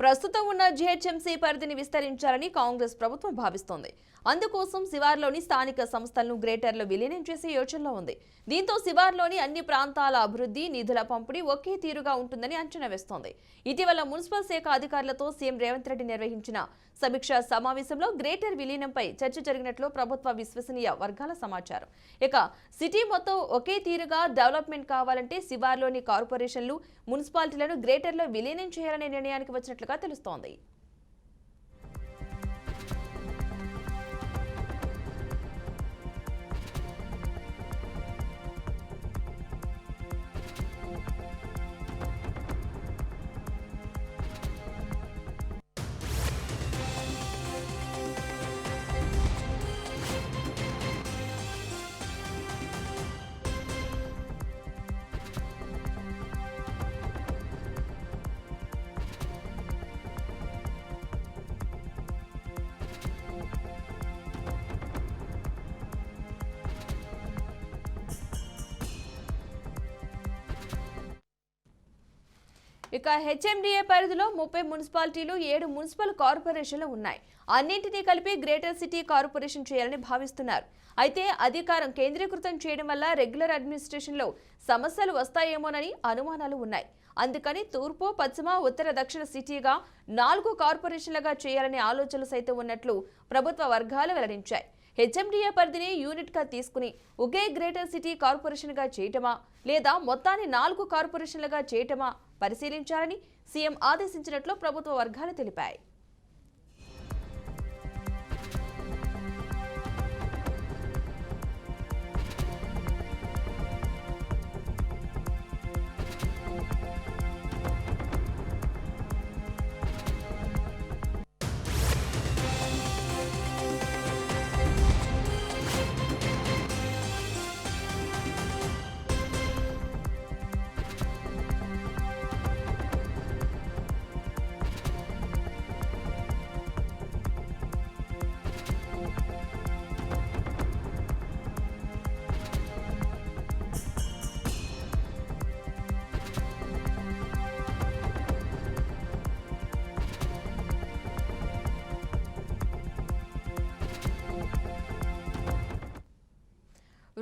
ప్రస్తుతం ఉన్న జీహెచ్ఎంసీ పరిధిని విస్తరించాలని కాంగ్రెస్ ప్రభుత్వం భావిస్తోంది. అందుకోసం శివార్లోని స్థానిక సంస్థలను గ్రేటర్లో విలీనం చేసే యోచనలో ఉంది. దీంతో శివార్లోని అన్ని ప్రాంతాల అభివృద్ధి, నిధుల పంపిణీ ఒకే తీరుగా ఉంటుందని అంచనా వేస్తోంది. ఇటీవల మున్సిపల్ శాఖ అధికారులతో సీఎం రేవంత్ రెడ్డి నిర్వహించిన సమీక్షా సమావేశంలో గ్రేటర్ విలీనంపై చర్చ జరిగినట్లు ప్రభుత్వ విశ్వసనీయ వర్గాల సమాచారం. ఇక సిటీ మొత్తం ఒకే తీరుగా డెవలప్మెంట్ కావాలంటే శివార్లోని కార్పొరేషన్లు, మున్సిపాలిటీలను గ్రేటర్లో విలీనం చేయాలనే నిర్ణయానికి వచ్చినట్లుగా తెలుస్తోంది. ఇక హెచ్ఎండిఏ పరిధిలో 30 మున్సిపాలిటీలు, 7 మున్సిపల్ కార్పొరేషన్లు ఉన్నాయి. అన్నింటినీ కలిపి గ్రేటర్ సిటీ కార్పొరేషన్ చేయాలని భావిస్తున్నారు. అయితే అధికారం కేంద్రీకృతం చేయడం వల్ల రెగ్యులర్ అడ్మినిస్ట్రేషన్లో సమస్యలు వస్తాయేమోనని అనుమానాలు ఉన్నాయి. అందుకని తూర్పు, పశ్చిమ, ఉత్తర, దక్షిణ సిటీగా 4 కార్పొరేషన్లుగా చేయాలనే ఆలోచనలు సైతం ఉన్నట్లు ప్రభుత్వ వర్గాలు వెల్లడించాయి. హెచ్ఎండిఏ పరిధిని యూనిట్ గా తీసుకుని ఒకే గ్రేటర్ సిటీ కార్పొరేషన్ గా చేయటమా లేదా మొత్తాన్ని 4 కార్పొరేషన్లుగా చేయటమా పరిశీలించాలని సీఎం ఆదేశించినట్లు ప్రభుత్వ వర్గాలు తెలిపాయి.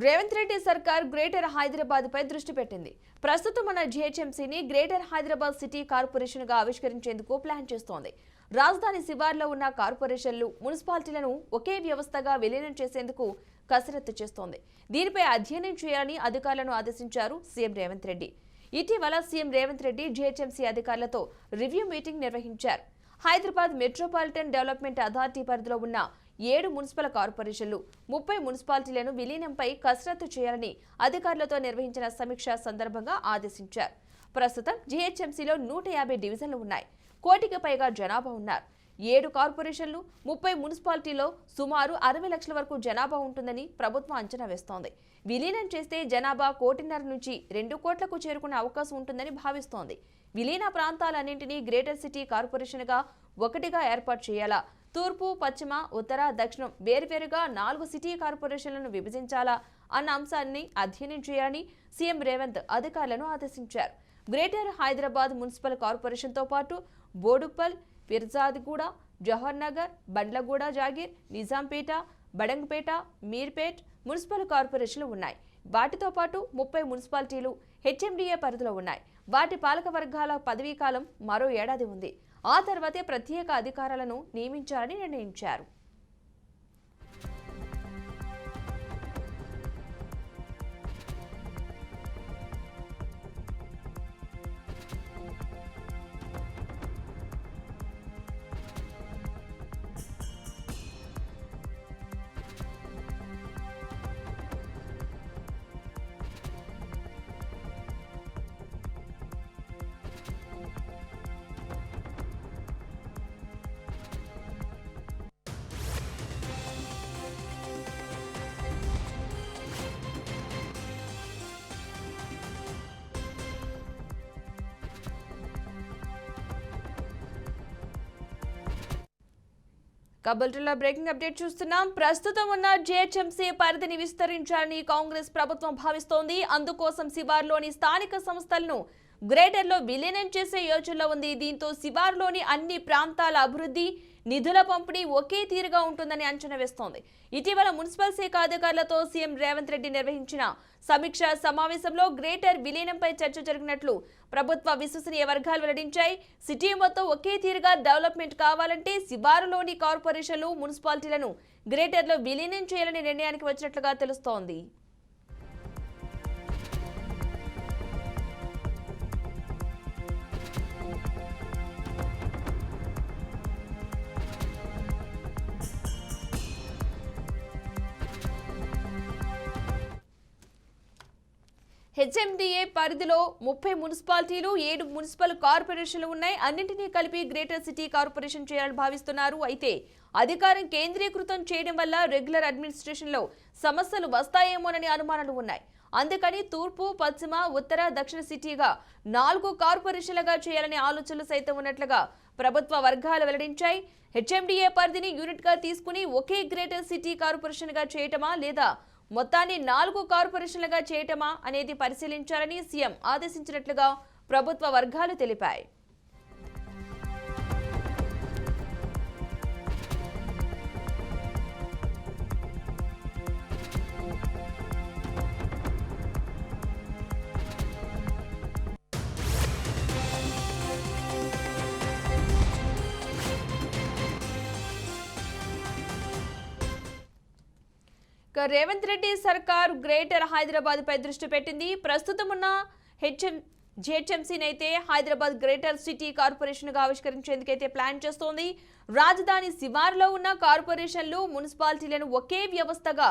రేవంత్ రెడ్డి సర్కార్ గ్రేటర్ హైదరాబాద్ పై దృష్టి పెట్టింది. ప్రస్తుతం మన జీహెచ్ఎంసీని గ్రేటర్ హైదరాబాద్ సిటీ కార్పొరేషన్ గా ఆవిష్కరించేందుకు ప్లాన్ చేస్తోంది. రాజధాని శివార్లో ఉన్న కార్పొరేషన్లు, మున్సిపాలిటీలను ఒకే వ్యవస్థగా విలీనం చేసేందుకు కసరత్తు చేస్తోంది. దీనిపై అధ్యయనం చేయాలని అధికారులను ఆదేశించారు సీఎం రేవంత్ రెడ్డి. ఇటీవల సీఎం రేవంత్ రెడ్డి జీహెచ్ఎంసీ అధికారులతో రివ్యూ మీటింగ్ నిర్వహించారు. హైదరాబాద్ మెట్రోపాలిటన్ డెవలప్మెంట్ అథారిటీ పరిధిలో ఉన్న 7 మున్సిపల్ కార్పొరేషన్లు, 30 మున్సిపాలిటీలను విలీనంపై కసరత్తు చేయాలని అధికారులతో నిర్వహించిన సమీక్ష సందర్భంగా ఆదేశించారు. ప్రస్తుతం జీహెచ్ఎంసీలో 150 డివిజన్లు ఉన్నాయి. కోటికి పైగా జనాభా ఉన్నారు. 7 కార్పొరేషన్లు, 30 మున్సిపాలిటీలో సుమారు 60 లక్షల వరకు జనాభా ఉంటుందని ప్రభుత్వం అంచనా వేస్తోంది. విలీనం చేస్తే జనాభా 1.5 నుంచి 2 కోట్లకు చేరుకునే అవకాశం ఉంటుందని భావిస్తోంది. విలీన ప్రాంతాలన్నింటినీ గ్రేటర్ సిటీ కార్పొరేషన్గా ఒకటిగా ఏర్పాటు చేయాలా, తూర్పు, పశ్చిమ, ఉత్తర, దక్షిణం వేర్వేరుగా 4 సిటీ కార్పొరేషన్లను విభజించాలా అన్న అంశాన్ని అధ్యయనం చేయాలని సీఎం రేవంత్ అధికారులను ఆదేశించారు. గ్రేటర్ హైదరాబాద్ మున్సిపల్ కార్పొరేషన్తో పాటు బోడుప్పల్, ఫిర్జాద్గూడ, జవహర్ నగర్, బండ్లగూడ, జాగీర్, నిజాంపేట, బడంగపేట, మీర్పేట్ మున్సిపల్ కార్పొరేషన్లు ఉన్నాయి. వాటితో పాటు 30 మున్సిపాలిటీలు హెచ్ఎండిఏ పరిధిలో ఉన్నాయి. వాటి పాలక వర్గాల పదవీ కాలం మరో ఏడాది ఉంది. ఆ తర్వాతే ప్రత్యేక అధికారులను నియమించాలని నిర్ణయించారు. కబుల్టన్లో బ్రేకింగ్ అప్డేట్ చూస్తున్నాం. ప్రస్తుతం ఉన్న జీహెచ్ఎంసీ పరిధిని విస్తరించాలని కాంగ్రెస్ ప్రభుత్వం భావిస్తోంది. అందుకోసం శివార్లోని స్థానిక సంస్థలను గ్రేటర్లో విలీనం చేసే యోచనలో ఉంది. దీంతో శివారులోని అన్ని ప్రాంతాల అభివృద్ధి, నిధుల పంపిణీ ఒకే తీరుగా ఉంటుందని అంచనా వేస్తోంది. ఇటీవల మున్సిపల్ శాఖ అధికారులతో సీఎం రేవంత్ రెడ్డి నిర్వహించిన సమీక్ష సమావేశంలో గ్రేటర్ విలీనంపై చర్చ జరిగినట్లు ప్రభుత్వ విశ్వసనీయ వర్గాలు వెల్లడించాయి. సిటీ మొత్తం ఒకే తీరుగా డెవలప్మెంట్ కావాలంటే శివారులోని కార్పొరేషన్లు, మున్సిపాలిటీలను గ్రేటర్లో విలీనం చేయాలని నిర్ణయానికి వచ్చినట్లుగా తెలుస్తోంది. హెచ్ఎండిఏ పరిధిలో 30 మున్సిపాలిటీలు, 7 మున్సిపల్ కార్పొరేషన్లు ఉన్నాయి. అన్నింటినీ కలిపి గ్రేటర్ సిటీ కార్పొరేషన్ చేయాలని భావిస్తున్నారు. అయితే అధికారం కేంద్రీకృతం చేయడం వల్ల రెగ్యులర్ అడ్మినిస్ట్రేషన్లో సమస్యలు వస్తాయేమోనని అనుమానాలు ఉన్నాయి. అందుకని తూర్పు, పశ్చిమ, ఉత్తర, దక్షిణ సిటీగా 4 కార్పొరేషన్లుగా చేయాలనే ఆలోచనలు సైతం ఉన్నట్లుగా ప్రభుత్వ వర్గాలు వెల్లడించాయి. హెచ్ఎండిఏ పరిధిని యూనిట్గా తీసుకుని ఒకే గ్రేటర్ సిటీ కార్పొరేషన్గా చేయటమా లేదా మొత్తాన్ని 4 కార్పొరేషన్లుగా చేయటమా అనేది పరిశీలించాలని సీఎం ఆదేశించినట్లుగా ప్రభుత్వ వర్గాలు తెలిపాయి. రేవంత్ రెడ్డి సర్కార్ గ్రేటర్ హైదరాబాద్ పై దృష్టి పెట్టింది. ప్రస్తుతం ఉన్న జిహెచ్ఎంసీని అయితే హైదరాబాద్ గ్రేటర్ సిటీ కార్పొరేషన్ గా ఆవిష్కరించేందుకైతే ప్లాన్ చేస్తోంది. రాజధాని శివారులో ఉన్న కార్పొరేషన్లు, మున్సిపాలిటీలను ఒకే వ్యవస్థగా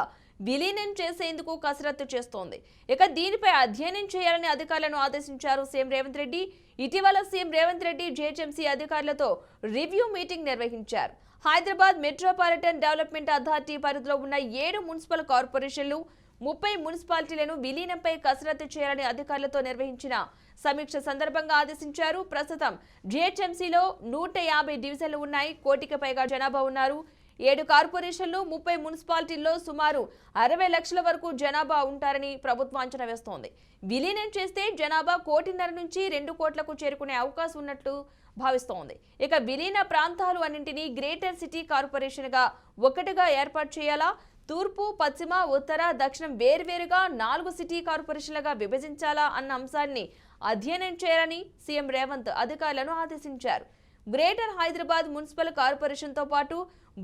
విలీనం చేసేందుకు కసరత్తు చేస్తోంది. ఇక దీనిపై అధ్యయనం చేయాలని అధికారులను ఆదేశించారు సీఎం రేవంత్ రెడ్డి. ఇటీవల సీఎం రేవంత్ రెడ్డి జిహెచ్ఎంసీ అధికారులతో రివ్యూ మీటింగ్ నిర్వహించారు. హైదరాబాద్ మెట్రోపాలిటన్ డెవలప్మెంట్ అథారిటీ పరిధిలో ఉన్న 7 మున్సిపల్ కార్పొరేషన్లు, 30 మున్సిపాలిటీలను విలీనంపై కసరత్తు చేయాలని అధికారులతో నిర్వహించిన సమీక్ష సందర్భంగా ఆదేశించారు. ప్రస్తుతం జిహెచ్ఎంసీలో 150 డివిజన్లు ఉన్నాయి. కోటికి పైగా జనాభా ఉన్నారు. 7 కార్పొరేషన్లు, 30 మున్సిపాలిటీల్లో సుమారు 60 లక్షల వరకు జనాభా ఉంటారని ప్రభుత్వం అంచనా వేస్తోంది. విలీనం చేస్తే జనాభా 1.5 నుంచి 2 కోట్లకు చేరుకునే అవకాశం ఉన్నట్లు భావిస్తోంది. ఇక విలీన ప్రాంతాలు అన్నింటినీ గ్రేటర్ సిటీ కార్పొరేషన్ గా ఒకటిగా ఏర్పాటు చేయాలా, తూర్పు, పశ్చిమ, ఉత్తర, దక్షిణం వేర్వేరుగా 4 సిటీ కార్పొరేషన్లుగా విభజించాలా అన్న అంశాన్ని అధ్యయనం చేయాలని సీఎం రేవంత్ అధికారులను ఆదేశించారు. గ్రేటర్ హైదరాబాద్ మున్సిపల్ కార్పొరేషన్తో పాటు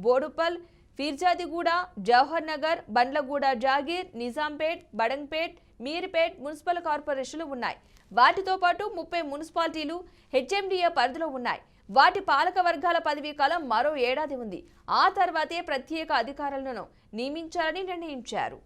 బోడుపల్, ఫిర్జాదిగూడ, జవహర్ నగర్, బండ్లగూడ, జాగీర్, నిజాంపేట్, బడంగ్పేట్, మీర్పేట్ మున్సిపల్ కార్పొరేషన్లు ఉన్నాయి. వాటితో పాటు 30 మున్సిపాలిటీలు హెచ్ఎండిఏ పరిధిలో ఉన్నాయి. వాటి పాలక వర్గాల పదవీ కాలం మరో ఏడాది ఉంది. ఆ తర్వాతే ప్రత్యేక అధికారులను నియమించాలని నిర్ణయించారు.